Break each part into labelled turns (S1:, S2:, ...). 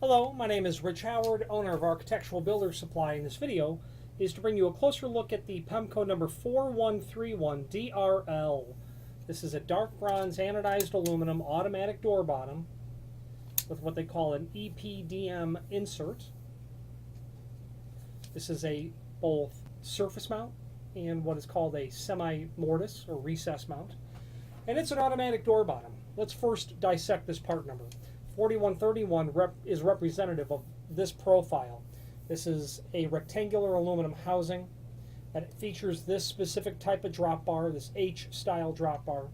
S1: Hello, my name is Rich Howard, owner of Architectural Builder Supply. In this video is to bring you a closer look at the Pemko number 4131DRL. This is a dark bronze anodized aluminum automatic door bottom with what they call an EPDM insert. This is a both surface mount and what is called a semi-mortised or recess mount. And it's an automatic door bottom. Let's first dissect this part number. 4131 is representative of this profile. This is a rectangular aluminum housing that features this specific type of drop bar, this H-style drop bar.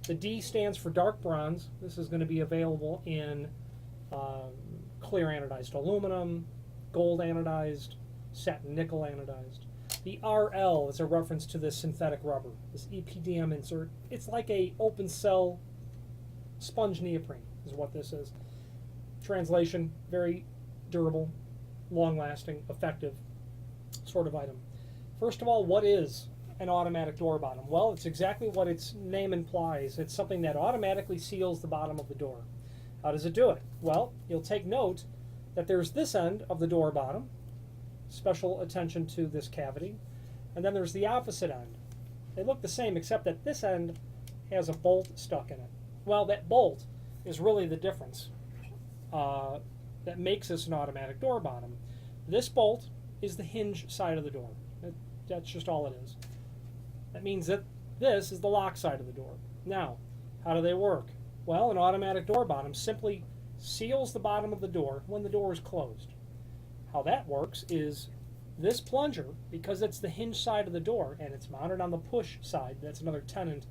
S1: The D stands for dark bronze. This is going to be available in clear anodized aluminum, gold anodized, satin nickel anodized. The RL is a reference to this synthetic rubber, this EPDM insert. It's like a open cell sponge neoprene is what this is. Translation, very durable, long-lasting, effective sort of item. First of all, what is an automatic door bottom? Well, it's exactly what its name implies. It's something that automatically seals the bottom of the door. How does it do it? Well, you'll take note that there's this end of the door bottom, special attention to this cavity, and then there's the opposite end. They look the same except that this end has a bolt stuck in it. Well, that bolt is really the difference that makes this an automatic door bottom. This bolt is the hinge side of the door. That's just all it is. That means that this is the lock side of the door. Now, how do they work? Well, an automatic door bottom simply seals the bottom of the door when the door is closed. How that works is this plunger, because it's the hinge side of the door and it's mounted on the push side, that's another tenet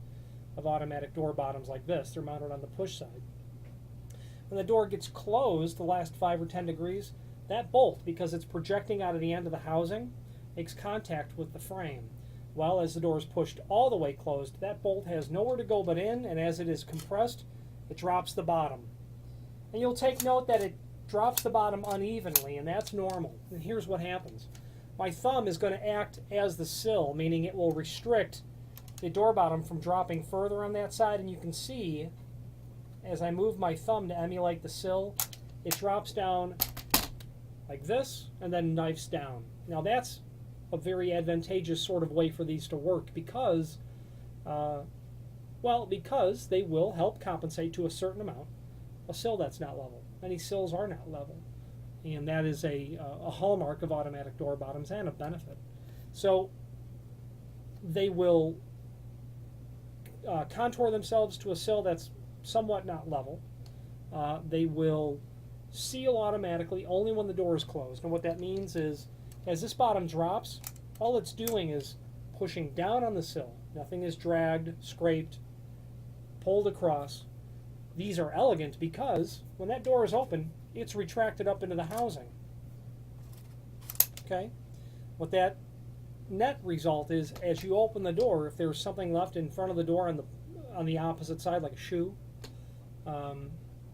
S1: of automatic door bottoms like this. They're mounted on the push side. When the door gets closed the last 5 or 10 degrees, that bolt, because it's projecting out of the end of the housing, makes contact with the frame. Well, as the door is pushed all the way closed, that bolt has nowhere to go but in, and as it is compressed, it drops the bottom. And you'll take note that it drops the bottom unevenly, and that's normal. And here's what happens. My thumb is going to act as the sill, meaning it will restrict the door bottom from dropping further on that side, and you can see as I move my thumb to emulate the sill, it drops down like this and then knifes down. Now that's a very advantageous sort of way for these to work because, because they will help compensate to a certain amount a sill that's not level. Many sills are not level, and that is a hallmark of automatic door bottoms and a benefit. So they will contour themselves to a sill that's somewhat not level. They will seal automatically only when the door is closed. And what that means is, as this bottom drops, all it's doing is pushing down on the sill. Nothing is dragged, scraped, pulled across. These are elegant because when that door is open, it's retracted up into the housing. Okay? What that net result is, as you open the door, if there's something left in front of the door on the opposite side, like a shoe,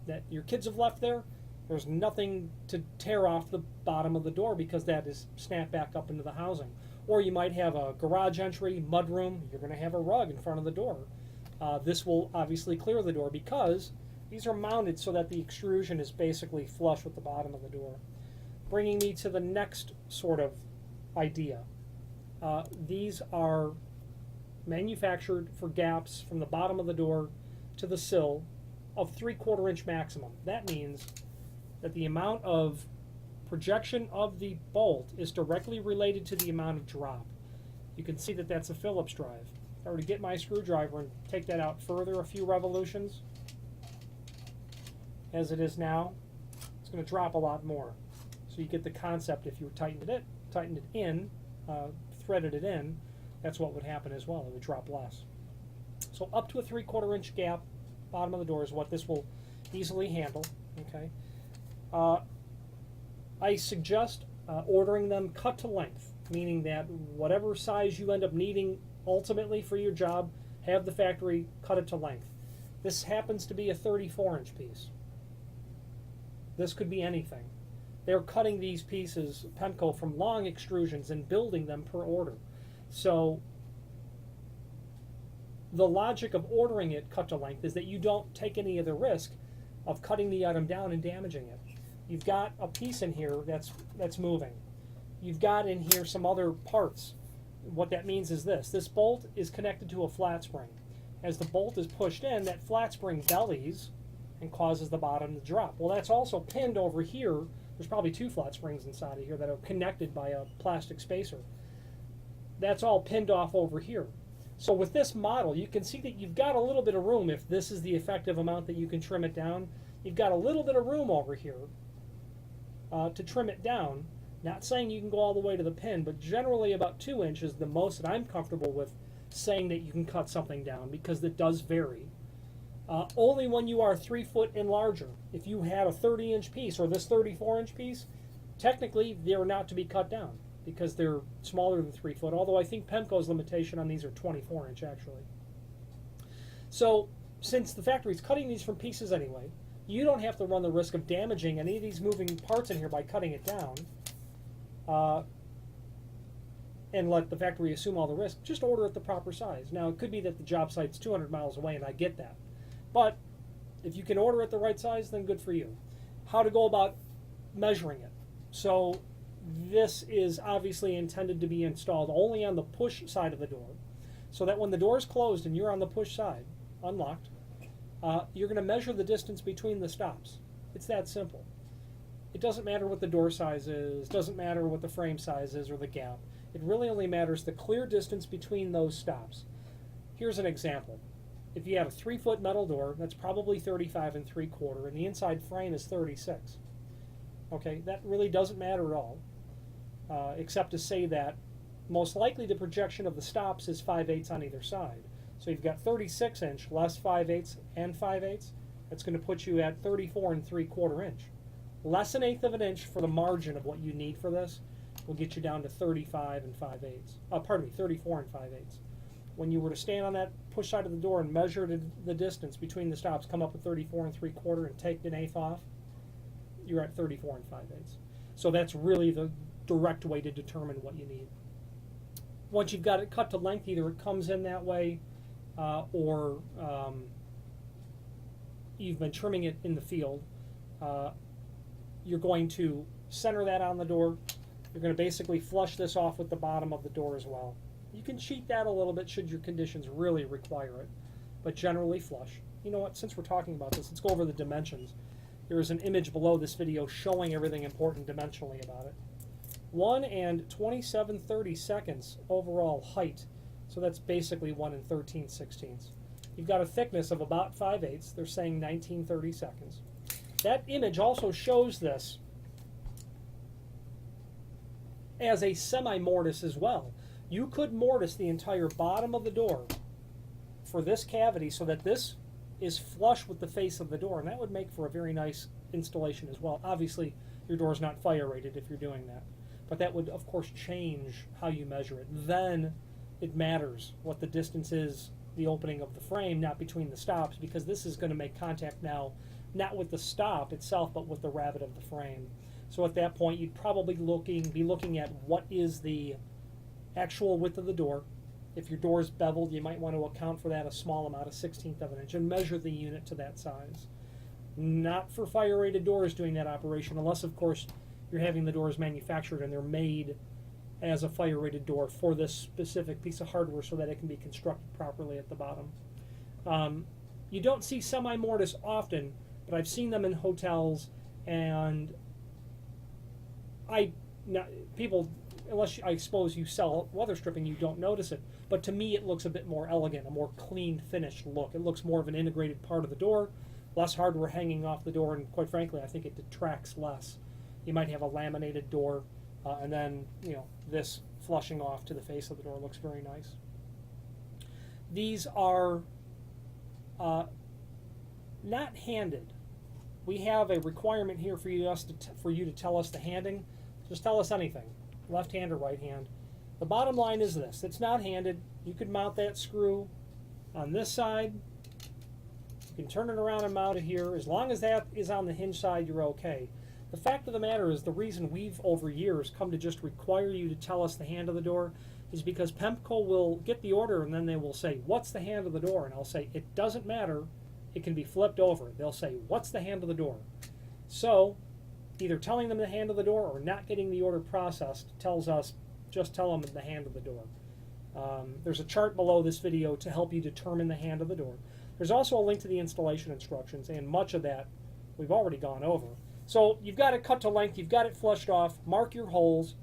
S1: that your kids have left there, there's nothing to tear off the bottom of the door because that is snapped back up into the housing. Or you might have a garage entry, mudroom, you're going to have a rug in front of the door. This will obviously clear the door because these are mounted so that the extrusion is basically flush with the bottom of the door. Bringing me to the next sort of idea. These are manufactured for gaps from the bottom of the door to the sill of 3/4 inch maximum. That means that the amount of projection of the bolt is directly related to the amount of drop. You can see that that's a Phillips drive. If I were to get my screwdriver and take that out further a few revolutions, as it is now, it's going to drop a lot more. So you get the concept. If you tightened it in, threaded it in, that's what would happen as well. It would drop less. So up to a 3/4 inch gap, bottom of the door, is what this will easily handle. Okay. I suggest ordering them cut to length, meaning that whatever size you end up needing ultimately for your job, have the factory cut it to length. This happens to be a 34 inch piece. This could be anything. They're cutting these pieces, Pemko, from long extrusions and building them per order. So the logic of ordering it cut to length is that you don't take any of the risk of cutting the item down and damaging it. You've got a piece in here that's moving. You've got in here some other parts. What that means is this bolt is connected to a flat spring. As the bolt is pushed in, that flat spring bellies and causes the bottom to drop. Well, that's also pinned over here. There's probably 2 flat springs inside of here that are connected by a plastic spacer. That's all pinned off over here. So with this model, you can see that you've got a little bit of room. If this is the effective amount that you can trim it down, you've got a little bit of room over here to trim it down. Not saying you can go all the way to the pin, but generally about 2 inches, the most that I'm comfortable with saying that you can cut something down, because it does vary. Only when you are 3 foot and larger. If you had a 30-inch piece or this 34-inch piece, technically they're not to be cut down because they're smaller than 3 foot, although I think Pemko's limitation on these are 24-inch actually. So since the factory's cutting these from pieces anyway, you don't have to run the risk of damaging any of these moving parts in here by cutting it down. And let the factory assume all the risk. Just order it the proper size. Now, it could be that the job site's 200 miles away, and I get that. But if you can order it the right size, then good for you. How to go about measuring it. So this is obviously intended to be installed only on the push side of the door, so that when the door is closed and you're on the push side, unlocked, you're going to measure the distance between the stops. It's that simple. It doesn't matter what the door size is, doesn't matter what the frame size is or the gap. It really only matters the clear distance between those stops. Here's an example. If you have a 3 foot metal door, that's probably 35 3/4, and the inside frame is 36. Okay, that really doesn't matter at all, except to say that most likely the projection of the stops is 5/8 on either side. So you've got 36 inch less 5/8 and 5/8. That's going to put you at 34 3/4 inch. Less 1/8 of an inch for the margin of what you need for this will get you down to 35 5/8. 34 5/8. When you were to stand on that push side of the door and measure the distance between the stops, come up with 34 3/4 and take an 1/8 off, you're at 34 5/8. So that's really the direct way to determine what you need. Once you've got it cut to length, either it comes in that way or you've been trimming it in the field. You're going to center that on the door. You're going to basically flush this off with the bottom of the door as well. You can cheat that a little bit should your conditions really require it, but generally flush. You know what, since we're talking about this, let's go over the dimensions. There is an image below this video showing everything important dimensionally about it. 1 and 27/32 overall height, so that's basically 1 and 13/16. You've got a thickness of about 5/8. They're saying 19/32. That image also shows this as a semi-mortise as well. You could mortise the entire bottom of the door for this cavity so that this is flush with the face of the door, and that would make for a very nice installation as well. Obviously, your door is not fire rated if you're doing that, but that would, of course, change how you measure it. Then it matters what the distance is, the opening of the frame, not between the stops, because this is going to make contact now not with the stop itself, but with the rabbet of the frame. So at that point, you'd probably be looking at what is the actual width of the door. If your door is beveled, you might want to account for that a small amount, a 1/16 of an inch, and measure the unit to that size. Not for fire-rated doors doing that operation, unless, of course, you're having the doors manufactured and they're made as a fire-rated door for this specific piece of hardware so that it can be constructed properly at the bottom. You don't see semi-mortise often, but I've seen them in hotels, and people, unless I suppose you sell weather stripping, you don't notice it. But to me, it looks a bit more elegant, a more clean, finished look. It looks more of an integrated part of the door, less hardware hanging off the door, and quite frankly, I think it detracts less. You might have a laminated door, and then this flushing off to the face of the door looks very nice. These are not handed. We have a requirement here for you to tell us the handing. Just tell us anything, left hand or right hand. The bottom line is this: it's not handed. You could mount that screw on this side. You can turn it around and mount it here. As long as that is on the hinge side, you're okay. The fact of the matter is, the reason we've over years come to just require you to tell us the hand of the door is because Pemko will get the order and then they will say, what's the hand of the door? And I'll say, it doesn't matter. It can be flipped over. They'll say, what's the hand of the door? So Either telling them to handle the door or not getting the order processed tells us just tell them to handle the door. There's a chart below this video to help you determine the hand of the door. There's also a link to the installation instructions, and much of that we've already gone over. So you've got it cut to length, you've got it flushed off, mark your holes,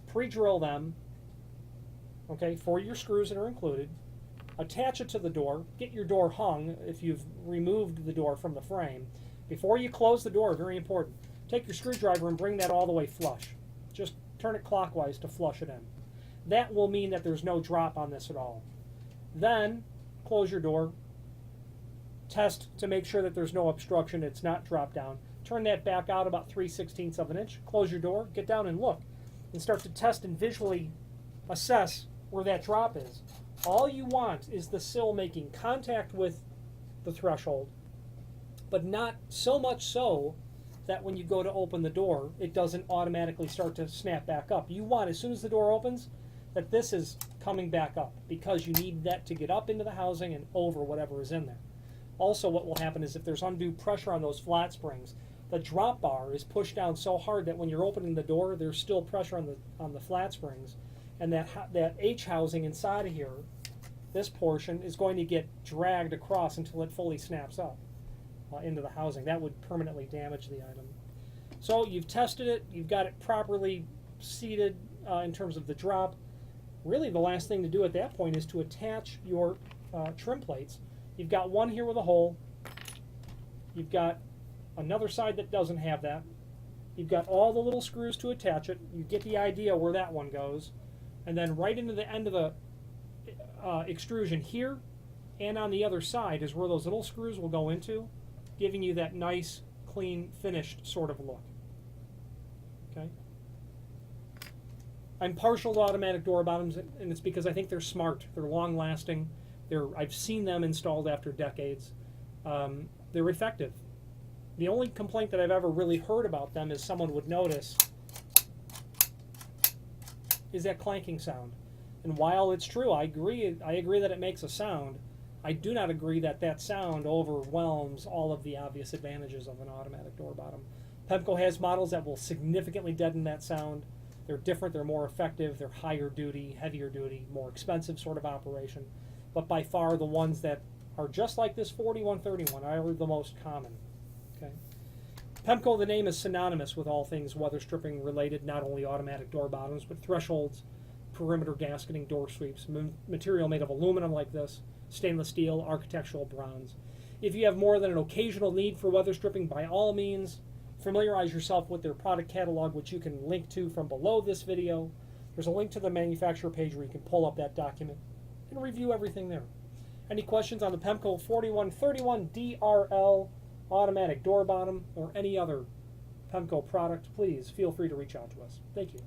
S1: pre-drill them, okay, for your screws that are included, attach it to the door, get your door hung if you've removed the door from the frame. Before you close the door, very important, take your screwdriver and bring that all the way flush. Just turn it clockwise to flush it in. That will mean that there's no drop on this at all. Then close your door, test to make sure that there's no obstruction, it's not dropped down. Turn that back out about 3/16 of an inch, close your door, get down and look, and start to test and visually assess where that drop is. All you want is the sill making contact with the threshold, but not so much so that when you go to open the door, it doesn't automatically start to snap back up. You want, as soon as the door opens, that this is coming back up, because you need that to get up into the housing and over whatever is in there. Also, what will happen is if there's undue pressure on those flat springs, the drop bar is pushed down so hard that when you're opening the door, there's still pressure on the flat springs, and that H housing inside of here, this portion, is going to get dragged across until it fully snaps up into the housing. That would permanently damage the item. So you've tested it, you've got it properly seated in terms of the drop. Really the last thing to do at that point is to attach your trim plates. You've got one here with a hole, you've got another side that doesn't have that, you've got all the little screws to attach it, you get the idea where that one goes, and then right into the end of the extrusion here and on the other side is where those little screws will go into, giving you that nice, clean, finished sort of look. Okay. I'm partial to automatic door bottoms, and it's because I think they're smart, they're long-lasting, I've seen them installed after decades. They're effective. The only complaint that I've ever really heard about them is someone would notice is that clanking sound. And while it's true, I agree that it makes a sound, I do not agree that that sound overwhelms all of the obvious advantages of an automatic door bottom. Pemko has models that will significantly deaden that sound. They're different, they're more effective, they're higher duty, heavier duty, more expensive sort of operation. But by far the ones that are just like this 4131 are the most common. Okay. Pemko, the name, is synonymous with all things weather stripping related, not only automatic door bottoms, but thresholds, perimeter gasketing, door sweeps, material made of aluminum like this, stainless steel, architectural bronze. If you have more than an occasional need for weather stripping, by all means, familiarize yourself with their product catalog, which you can link to from below this video. There's a link to the manufacturer page where you can pull up that document and review everything there. Any questions on the Pemko 4131DRL automatic door bottom or any other Pemko product, please feel free to reach out to us. Thank you.